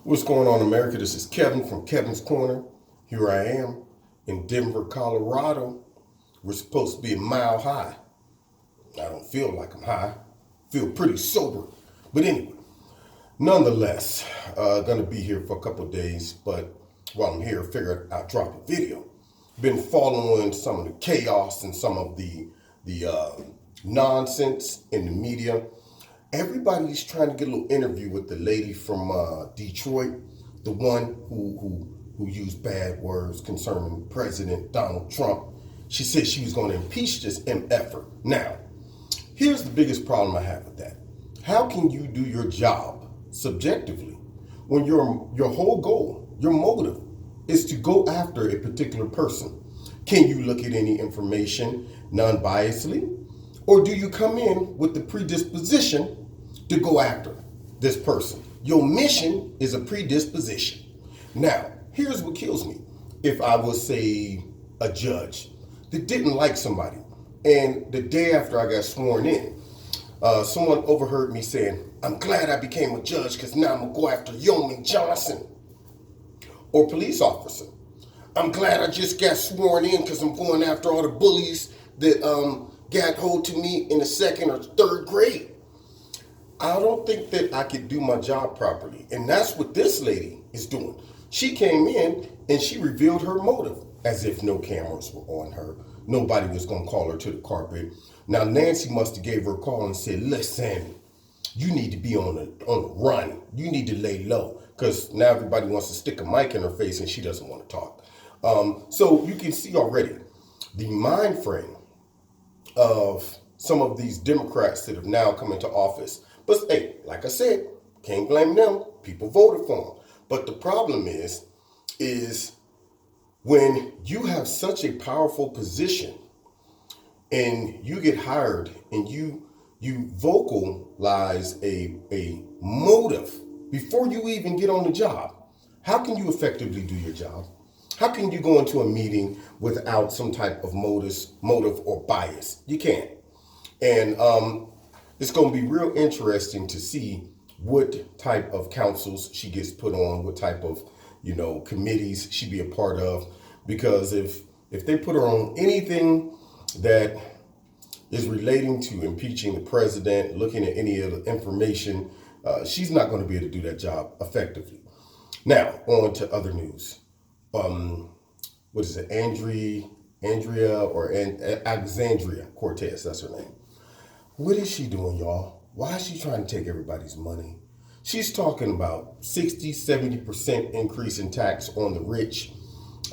What's going on, America? This is Kevin from Kevin's Corner. Here I am in Denver, Colorado. We're supposed to be a mile high. I don't feel like I'm high. I feel pretty sober. But anyway, nonetheless, gonna be here for a couple of days. But while I'm here, I figured I'd drop a video. Been following some of the chaos and some of the nonsense in the media. Everybody's trying to get a little interview with the lady from Detroit, the one who used bad words concerning President Donald Trump. She said she was going to impeach this MFer. Now, here's the biggest problem I have with that. How can you do your job subjectively when your whole goal, your motive, is to go after a particular person? Can you look at any information non-biasedly? Or do you come in with the predisposition to go after this person? Your mission is a predisposition. Now, here's what kills me. If I was, say, a judge that didn't like somebody, and the day after I got sworn in, someone overheard me saying, "I'm glad I became a judge because now I'm going to go after Yeoman Johnson." Or police officer, "I'm glad I just got sworn in because I'm going after all the bullies that got hold to me in the second or third grade." I don't think that I could do my job properly. And that's what this lady is doing. She came in and she revealed her motive as if no cameras were on her. Nobody was going to call her to the carpet. Now, Nancy must have gave her a call and said, "Listen, you need to be on the run. You need to lay low." Because now everybody wants to stick a mic in her face and she doesn't want to talk. So you can see already the mind frame of some of these Democrats that have now come into office. But hey, like I said, can't blame them. People voted for them. But the problem is when you have such a powerful position and you get hired and you vocalize a motive before you even get on the job, how can you effectively do your job? How can you go into a meeting without some type of motive or bias? You can't. And it's going to be real interesting to see what type of councils she gets put on, what type of, committees she be a part of. Because if they put her on anything that is relating to impeaching the president, looking at any of the information, she's not going to be able to do that job effectively. Now, on to other news. What is it? Alexandria Cortez, that's her name. What is she doing, y'all? Why is she trying to take everybody's money? She's talking about 60, 70% increase in tax on the rich.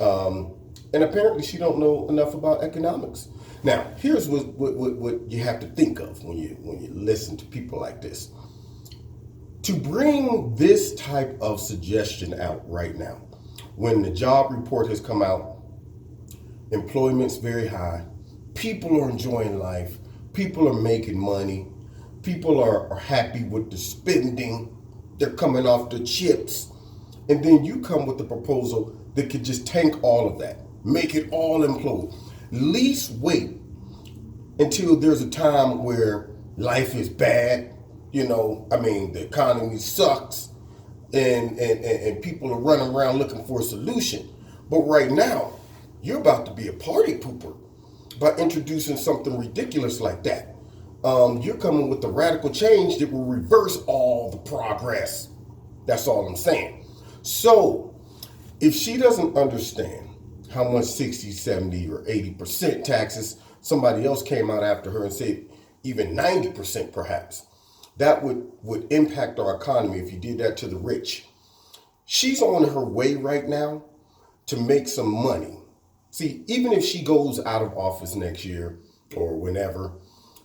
And apparently she don't know enough about economics. Now, here's what you have to think of when you listen to people like this. To bring this type of suggestion out right now, when the job report has come out, employment's very high, people are enjoying life, people are making money, people are happy with the spending, they're coming off the chips, and then you come with a proposal that could just tank all of that, make it all implode. At least wait until there's a time where life is bad, the economy sucks, and people are running around looking for a solution. But right now, you're about to be a party pooper by introducing something ridiculous like that. You're coming with the radical change that will reverse all the progress. That's all I'm saying. So, if she doesn't understand how much 60, 70, or 80% taxes, somebody else came out after her and said even 90% perhaps, that would impact our economy if you did that to the rich. She's on her way right now to make some money. See, even if she goes out of office next year or whenever,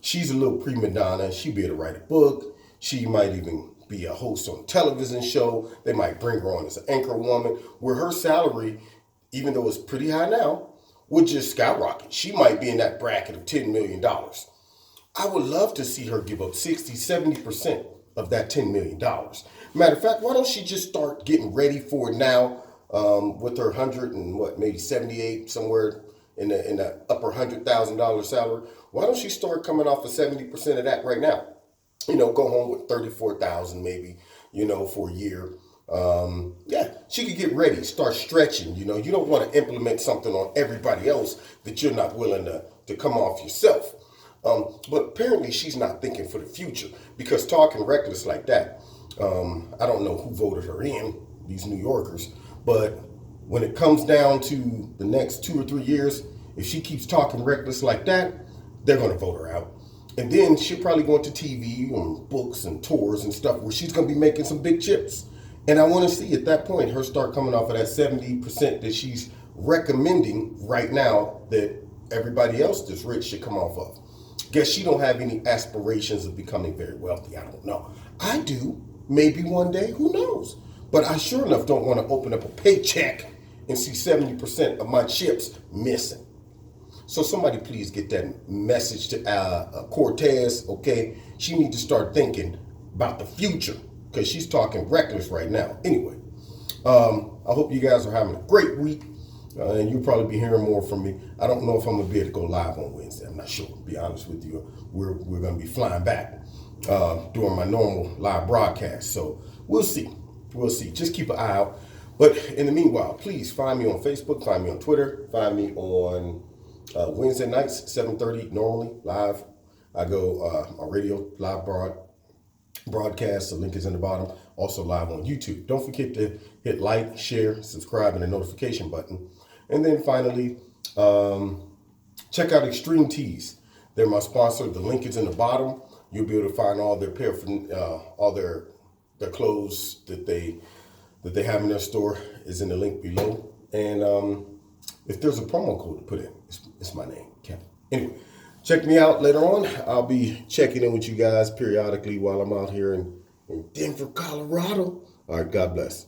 she's a little prima donna. She'll be able to write a book. She might even be a host on a television show. They might bring her on as an anchor woman, where her salary, even though it's pretty high now, would just skyrocket. She might be in that bracket of $10 million. I would love to see her give up 60, 70% of that $10 million. Matter of fact, why don't she just start getting ready for it now with her 100 and maybe 78, somewhere in the upper $100,000 salary? Why don't she start coming off of 70% of that right now? Go home with 34,000 maybe, for a year. Yeah, she could get ready, start stretching. You know, you don't want to implement something on everybody else that you're not willing to come off yourself. But apparently she's not thinking for the future, because talking reckless like that, I don't know who voted her in, these New Yorkers, but when it comes down to the next 2 or 3 years, if she keeps talking reckless like that, they're going to vote her out. And then she'll probably go into TV and books and tours and stuff where she's going to be making some big chips. And I want to see at that point her start coming off of that 70% that she's recommending right now that everybody else that's rich should come off of. Guess she don't have any aspirations of becoming very wealthy. I don't know. I do. Maybe one day. Who knows? But I sure enough don't want to open up a paycheck and see 70% of my chips missing. So somebody please get that message to Cortez, okay? She needs to start thinking about the future, because she's talking reckless right now. Anyway, I hope you guys are having a great week, and you'll probably be hearing more from me. I don't know if I'm going to be able to go live on Wednesday. I'm not sure, to be honest with you. We're going to be flying back during my normal live broadcast. So we'll see. We'll see. Just keep an eye out. But in the meanwhile, please find me on Facebook, find me on Twitter, find me on Wednesday nights, 7:30 normally, live. I go on radio live broadcast. The link is in the bottom. Also live on YouTube. Don't forget to hit like, share, subscribe, and the notification button. And then finally, check out Extreme Tees. They're my sponsor. The link is in the bottom. You'll be able to find all their all their clothes that they have in their store is in the link below. And if there's a promo code to put in, it's my name, Kevin. Anyway, check me out later on. I'll be checking in with you guys periodically while I'm out here in Denver, Colorado. All right, God bless.